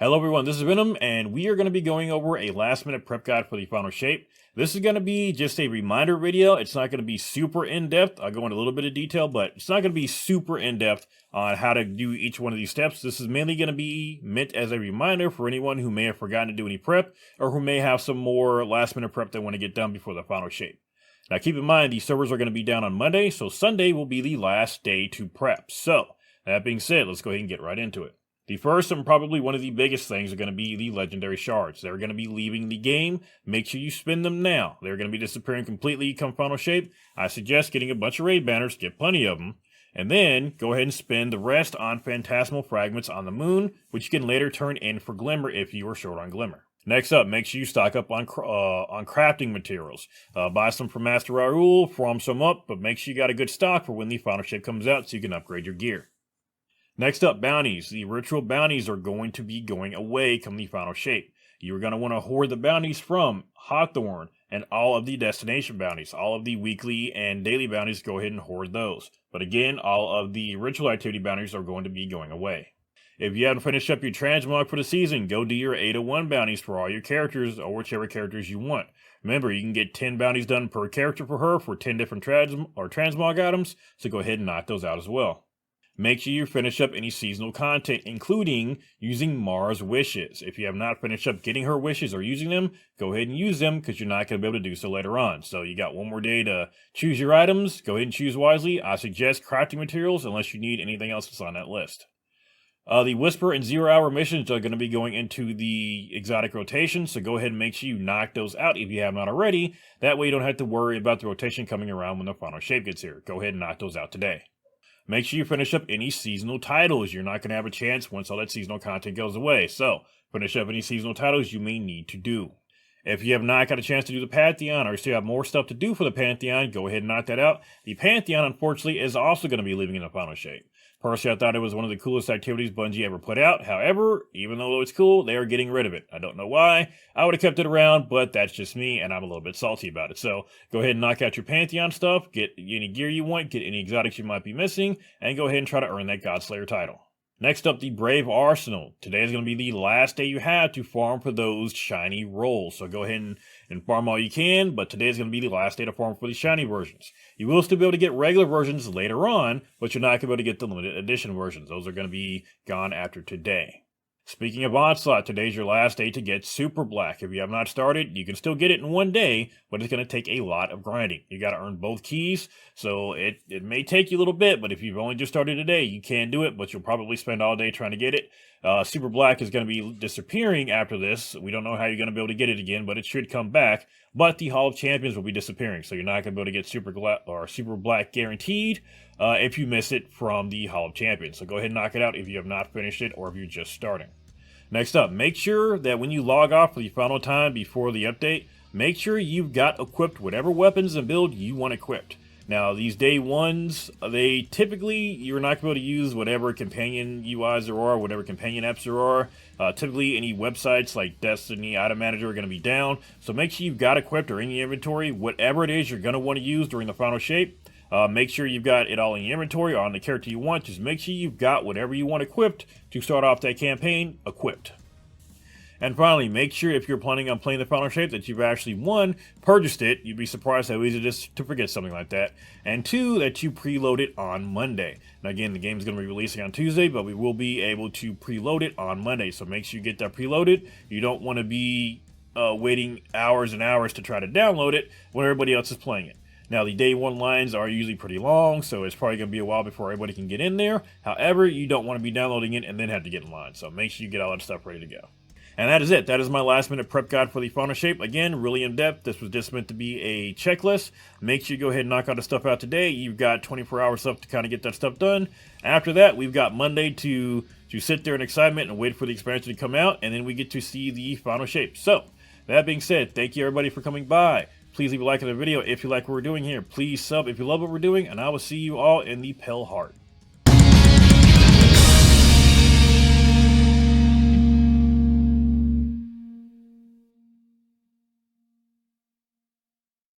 Hello everyone, this is Venom, and we are going to be going over a last minute prep guide for the final shape. This is going to be just a reminder video. It's not going to be super in-depth. I'll go into a little bit of detail, but it's not going to be super in-depth on how to do each one of these steps. This is mainly going to be meant as a reminder for anyone who may have forgotten to do any prep, or who may have some more last minute prep they want to get done before the final shape. Now keep in mind, these servers are going to be down on Monday, so Sunday will be the last day to prep. So, that being said, let's go ahead and get right into it. The first and probably one of the biggest things are going to be the legendary shards. They're going to be leaving the game. Make sure you spend them now. They're going to be disappearing completely come final shape. I suggest getting a bunch of raid banners, get plenty of them, and then go ahead and spend the rest on phantasmal fragments on the moon, which you can later turn in for glimmer if you are short on glimmer. Next up, make sure you stock up on crafting materials. Buy some from Master Raoul, farm some up, but make sure you got a good stock for when the final shape comes out so you can upgrade your gear. Next up, bounties. The ritual bounties are going to be going away come the final shape. You're going to want to hoard the bounties from Hawthorne and all of the destination bounties. All of the weekly and daily bounties, go ahead and hoard those. But again, all of the ritual activity bounties are going to be going away. If you haven't finished up your transmog for the season, go do your 801 bounties for all your characters or whichever characters you want. Remember, you can get 10 bounties done per character for her for 10 different transmog items, so go ahead and knock those out as well. Make sure you finish up any seasonal content, including using Mars wishes. If you have not finished up getting her wishes or using them, go ahead and use them because you're not going to be able to do so later on. So you got one more day to choose your items. Go ahead and choose wisely. I suggest crafting materials unless you need anything else that's on that list. The Whisper and 0 Hour missions are going to be going into the exotic rotation, so go ahead and make sure you knock those out if you have not already. That way you don't have to worry about the rotation coming around when the final shape gets here. Go ahead and knock those out today. Make sure you finish up any seasonal titles. You're not going to have a chance once all that seasonal content goes away. So, finish up any seasonal titles you may need to do. If you have not got a chance to do the Pantheon or still have more stuff to do for the Pantheon, go ahead and knock that out. The Pantheon, unfortunately, is also going to be leaving in the final shape. Personally, I thought it was one of the coolest activities Bungie ever put out. However, even though it's cool, they are getting rid of it. I don't know why. I would have kept it around, but that's just me, and I'm a little bit salty about it. So, go ahead and knock out your Pantheon stuff, get any gear you want, get any exotics you might be missing, and go ahead and try to earn that Godslayer title. Next up, the Brave Arsenal. Today is going to be the last day you have to farm for those shiny rolls. So go ahead and farm all you can, but today is going to be the last day to farm for the shiny versions. You will still be able to get regular versions later on, but you're not going to be able to get the limited edition versions. Those are going to be gone after today. Speaking of Onslaught, today's your last day to get Super Black. If you have not started, you can still get it in one day, but it's going to take a lot of grinding. You got to earn both keys, so it may take you a little bit, but if you've only just started today, you can do it, but you'll probably spend all day trying to get it. Super Black is going to be disappearing after this. We don't know how you're going to be able to get it again, but it should come back. But the Hall of Champions will be disappearing, so you're not going to be able to get Super Black guaranteed if you miss it from the Hall of Champions. So go ahead and knock it out if you have not finished it or if you're just starting. Next up, make sure that when you log off for the final time before the update, make sure you've got equipped whatever weapons and build you want equipped. Now, these day ones, they typically, you're not going to be able to use whatever companion UIs there are, whatever companion apps there are. Typically, any websites like Destiny, Item Manager are going to be down. So make sure you've got equipped or in your inventory, whatever it is you're going to want to use during the final shape. Make sure you've got it all in your inventory or on the character you want. Just make sure you've got whatever you want equipped to start off that campaign equipped. And finally, make sure if you're planning on playing the final shape that you've actually, 1, purchased it. You'd be surprised how easy it is to forget something like that. And 2, that you preload it on Monday. Now again, the game is going to be releasing on Tuesday, but we will be able to preload it on Monday. So make sure you get that preloaded. You don't want to be waiting hours and hours to try to download it when everybody else is playing it. Now, the day one lines are usually pretty long, so it's probably going to be a while before everybody can get in there. However, you don't want to be downloading it and then have to get in line, so make sure you get all that stuff ready to go. And that is it. That is my last minute prep guide for the final shape. Again, really in depth. This was just meant to be a checklist. Make sure you go ahead and knock all the stuff out today. You've got 24 hours left to kind of get that stuff done. After that, we've got Monday to sit there in excitement and wait for the expansion to come out, and then we get to see the final shape. So, that being said, thank you everybody for coming by. Please leave a like on the video if you like what we're doing here. Please sub if you love what we're doing, and I will see you all in the Pale Heart.